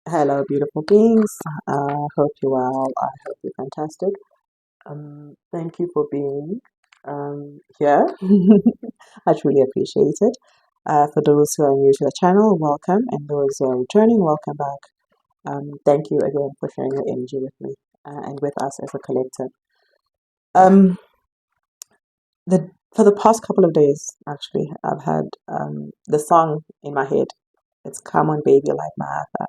Hello, beautiful beings. Hope you're well. I hope you're fantastic. Thank you for being here. I truly appreciate it. For those who are new to the channel, welcome, and those who are returning, welcome back. Thank you again for sharing your energy with me and with us as a collective. Um, for the past couple of days, actually, I've had the song in my head. It's "Come On Baby, Light My Fire."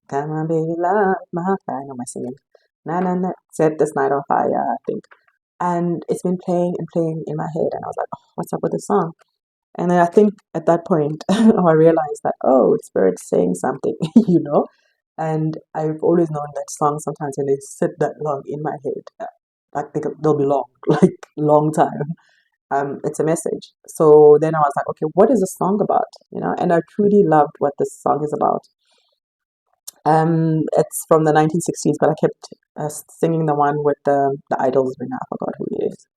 Come on, baby, light my fire. I know my singing. Na na na. Set this night on fire, I think. And it's been playing and playing in my head, and I was like, oh, what's up with this song? And then I think at that point, I realized that, oh, it's Spirit saying something, And I've always known that songs sometimes when they sit that long in my head, like they'll be long, like long time. It's a message. So then I was like, okay, what is the song about? And I truly loved what this song is about. It's from the 1960s, but I kept singing the one with the idols winner. I forgot who it is.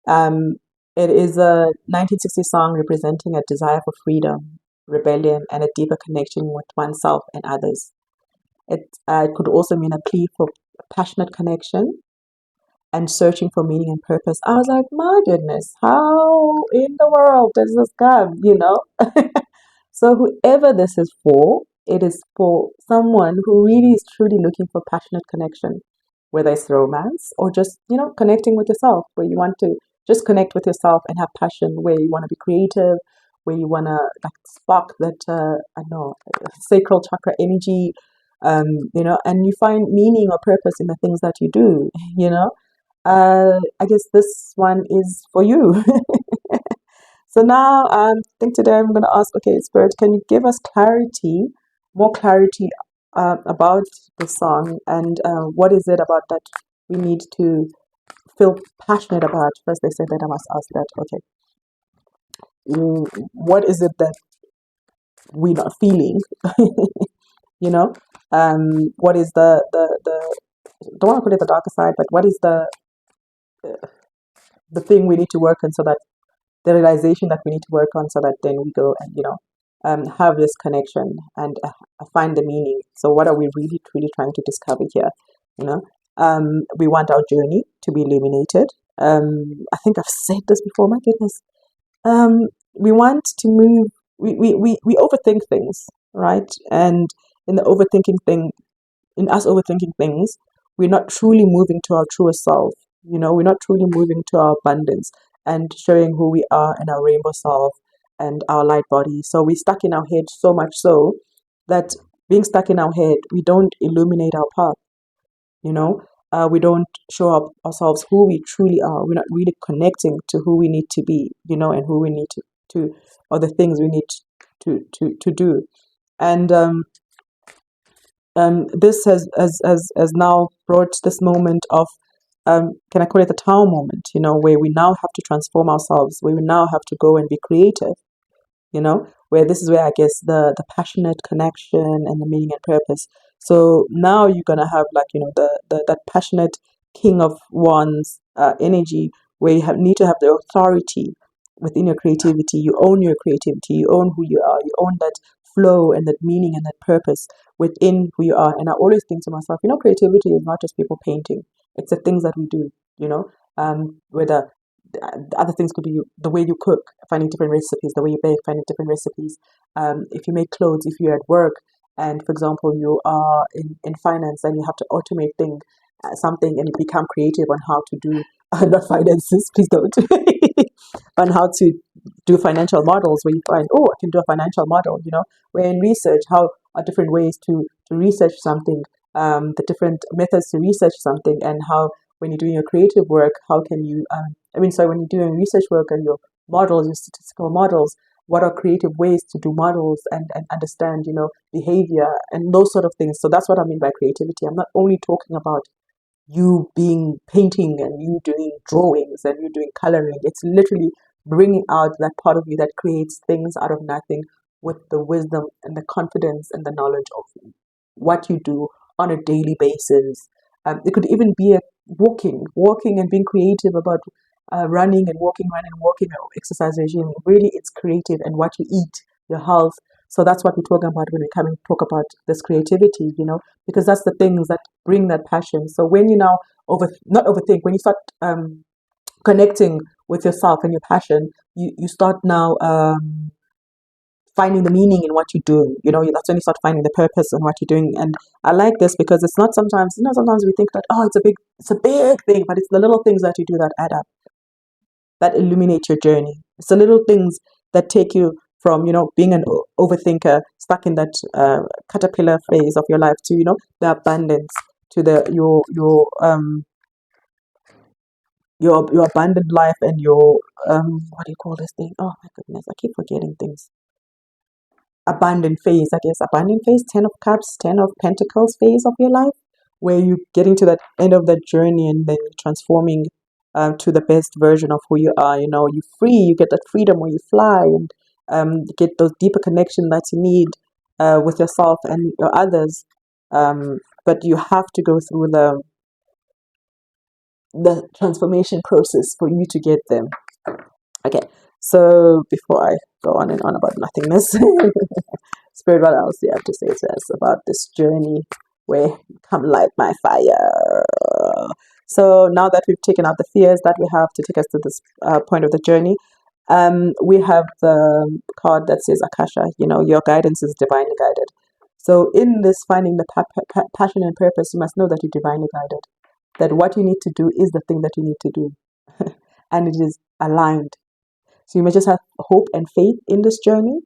Um, it is a 1960s song representing a desire for freedom, rebellion, and a deeper connection with oneself and others. It could also mean a plea for passionate connection and searching for meaning and purpose. I was like, my goodness, how in the world does this come? So whoever this is for, it is for someone who really is truly looking for passionate connection, whether it's romance or just, connecting with yourself, where you want to just connect with yourself and have passion, where you want to be creative, where you want to like spark that, I don't know, sacral chakra energy, and you find meaning or purpose in the things that you do, you know. I guess this one is for you. So now, I think today I'm going to ask, okay, Spirit, can you give us more clarity about the song and what is it about that we need to feel passionate about? First, they said that I must ask that, okay, what is it that we're not feeling? you know, what is don't want to put it the darker side, but what is the thing we need to work on so that the realization that we need to work on so that then we go and have this connection and find the meaning. So what are we really truly trying to discover here? you know we want our journey to be illuminated. I think I've said this before, my goodness. We want to move. We overthink things, right? And in the overthinking thing in us overthinking things, we're not truly moving to our truest self. We're not truly moving to our abundance and showing who we are in our rainbow self and our light body. So we're stuck in our head so much so that being stuck in our head, we don't illuminate our path. We don't show up ourselves who we truly are. We're not really connecting to who we need to be, and who we need to or the things we need to do. And this has now brought this moment of, can I call it the Tao moment, where we now have to transform ourselves, where we now have to go and be creative, where this is where I guess the passionate connection and the meaning and purpose. So now you're gonna have like, that passionate King of Wands energy, where you need to have the authority within your creativity. You own your creativity, you own who you are, you own that flow and that meaning and that purpose within who you are. And I always think to myself, creativity is not just people painting, it's the things that we do, whether the other things could be the way you cook, finding different recipes, the way you bake, finding different recipes. If you make clothes, if you're at work, and for example, you are in finance and you have to automate something and you become creative on how to do, not finances, please don't, on how to do financial models where you find, oh, I can do a financial model, where in research, how are different ways to research something, the different methods to research something, and how when you're doing your creative work, how can you, so when you're doing research work and your models, your statistical models, what are creative ways to do models and understand, behavior and those sort of things. So that's what I mean by creativity. I'm not only talking about you being painting and you doing drawings and you doing coloring. It's literally bringing out that part of you that creates things out of nothing with the wisdom and the confidence and the knowledge of what you do on a daily basis. It could even be walking and being creative about running and walking, exercise regime. Really, it's creative, and what you eat, your health, So that's what we're talking about when we come and talk about this creativity, because that's the things that bring that passion. So when you now not overthink, when you start connecting with yourself and your passion, you start now finding the meaning in what you're doing. That's when you start finding the purpose in what you're doing. And I like this because it's not sometimes, sometimes we think that, oh, it's a big thing, but it's the little things that you do that add up, that illuminate your journey. It's the little things that take you from, being an overthinker, stuck in that caterpillar phase of your life, to, the abundance, to your abundant life, and your what do you call this thing? Oh my goodness, I keep forgetting things. Abundant phase, I guess. Abundant phase, 10 of cups, 10 of pentacles phase of your life, where you're getting to that end of that journey, and then you're transforming to the best version of who you are. You're free, you get that freedom where you fly, and get those deeper connection that you need with yourself and your others. But you have to go through the transformation process for you to get them. Okay, so before I go on and on about nothingness, Spirit, what else do you have to say to us about this journey where come light my fire? So now that we've taken out the fears that we have to take us to this point of the journey, we have the card that says Akasha. Your guidance is divinely guided. So in this finding the passion and purpose, you must know that you're divinely guided. That what you need to do is the thing that you need to do, and it is aligned. So you may just have hope and faith in this journey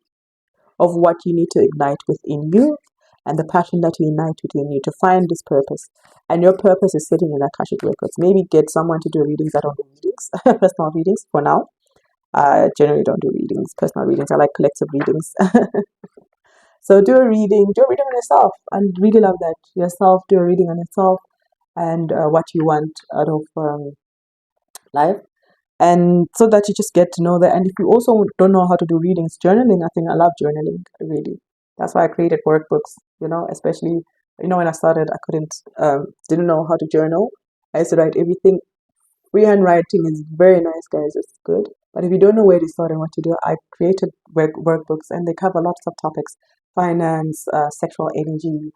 of what you need to ignite within you, and the passion that you ignite within you to find this purpose. And your purpose is sitting in Akashic records. Maybe get someone to do readings. I don't do readings, personal readings for now. I generally don't do readings, personal readings. I like collective readings. So do a reading on yourself, and really love that. Yourself, do a reading on yourself, and what you want out of life. And so that you just get to know that. And if you also don't know how to do readings, journaling, I think I love journaling, really. That's why I created workbooks, especially, when I started, I didn't know how to journal. I used to write everything. Freehand writing is very nice, guys. It's good. But if you don't know where to start and what to do, I created workbooks, and they cover lots of topics: finance, sexual energy,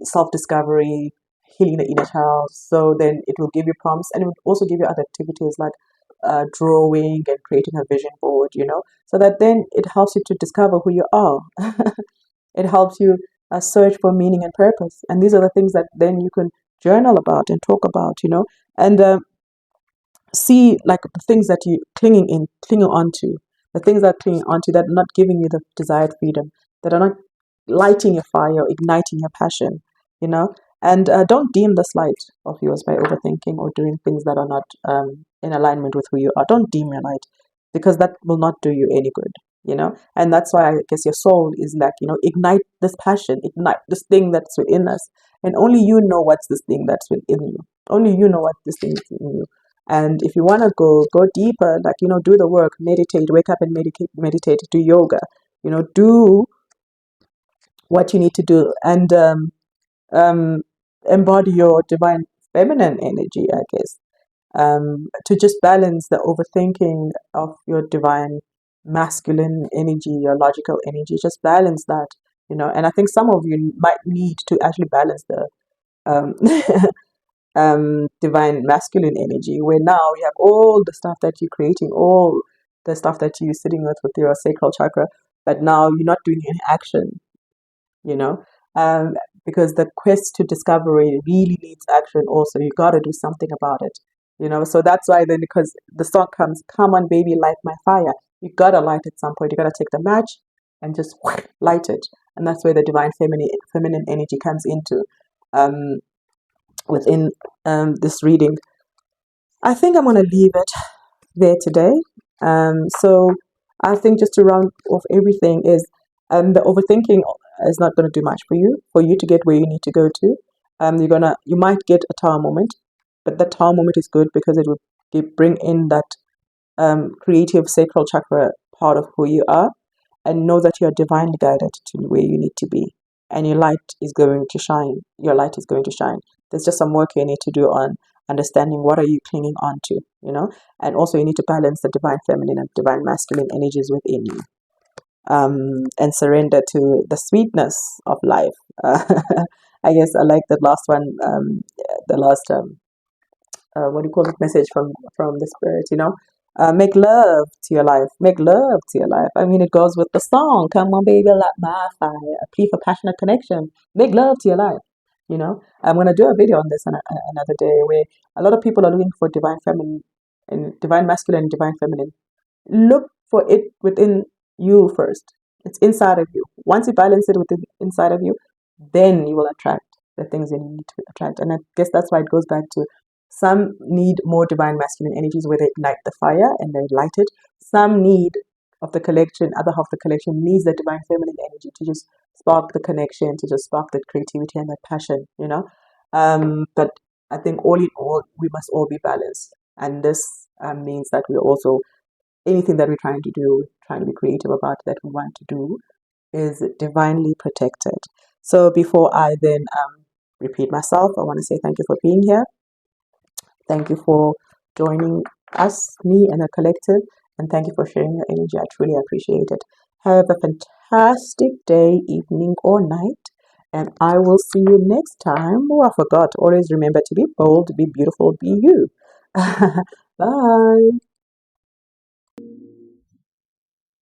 self-discovery, healing the inner child. So then it will give you prompts, and it will also give you other activities like drawing and creating a vision board, so that then it helps you to discover who you are. It helps you search for meaning and purpose. And these are the things that then you can journal about and talk about, and see, like, the things that you clinging on to, the things that clinging onto that are not giving you the desired freedom, that are not lighting your fire, igniting your passion, and don't dim this light of yours by overthinking or doing things that are not in alignment with who you are. Don't dim your light, because that will not do you any good, and that's why I guess your soul is like, ignite this passion, ignite this thing that's within us, and only you know what's this thing that's within you. Only you know what this thing is within you. And if you want to go deeper, like, do the work, meditate, wake up and meditate, do yoga, do what you need to do, and embody your divine feminine energy, I guess, to just balance the overthinking of your divine masculine energy, your logical energy. Just balance that, and I think some of you might need to actually balance the um, divine masculine energy, where now you have all the stuff that you're creating, all the stuff that you're sitting with your sacral chakra, but now you're not doing any action, you know, um, because the quest to discovery really needs action also. You got to do something about it, So that's why then, because the song comes, come on, baby, light my fire. You got to light at some point. You got to take the match and just light it. And that's where the divine feminine energy comes into. Within this reading. I think I'm going to leave it there today. So I think, just to round off everything, is the overthinking is not going to do much for you to get where you need to go to. You might get a tower moment, but that tower moment is good because it will bring in that creative sacral chakra part of who you are, and know that you are divinely guided to where you need to be, and your light is going to shine. Your light is going to shine. There's just some work you need to do on understanding what are you clinging on to, and also you need to balance the divine feminine and divine masculine energies within you. and surrender to the sweetness of life. I guess I like that last one, the last what do you call it, message from the spirit, make love to your life, make love to your life. I mean, it goes with the song, come on baby, light my fire, a plea for passionate connection, make love to your life. I'm going to do a video on this another day, where a lot of people are looking for divine feminine and divine masculine and divine feminine. Look for it within you first. It's inside of you. Once you balance it within inside of you, then you will attract the things you need to attract. And I guess that's why it goes back to, some need more divine masculine energies where they ignite the fire and they light it. Some need of the collection, other half of the collection needs the divine feminine energy to just spark the connection, to just spark that creativity and that passion. But I think all in all, we must all be balanced. And this means that we also, anything that we're trying to do, trying to be creative about, that we want to do, is divinely protected. So before I then repeat myself, I want to say thank you for being here. Thank you for joining us, me and the collective, and thank you for sharing your energy. I truly appreciate it. Have a fantastic day, evening, or night, and I will see you next time. Oh, I forgot. Always remember to be bold, be beautiful, be you. Bye.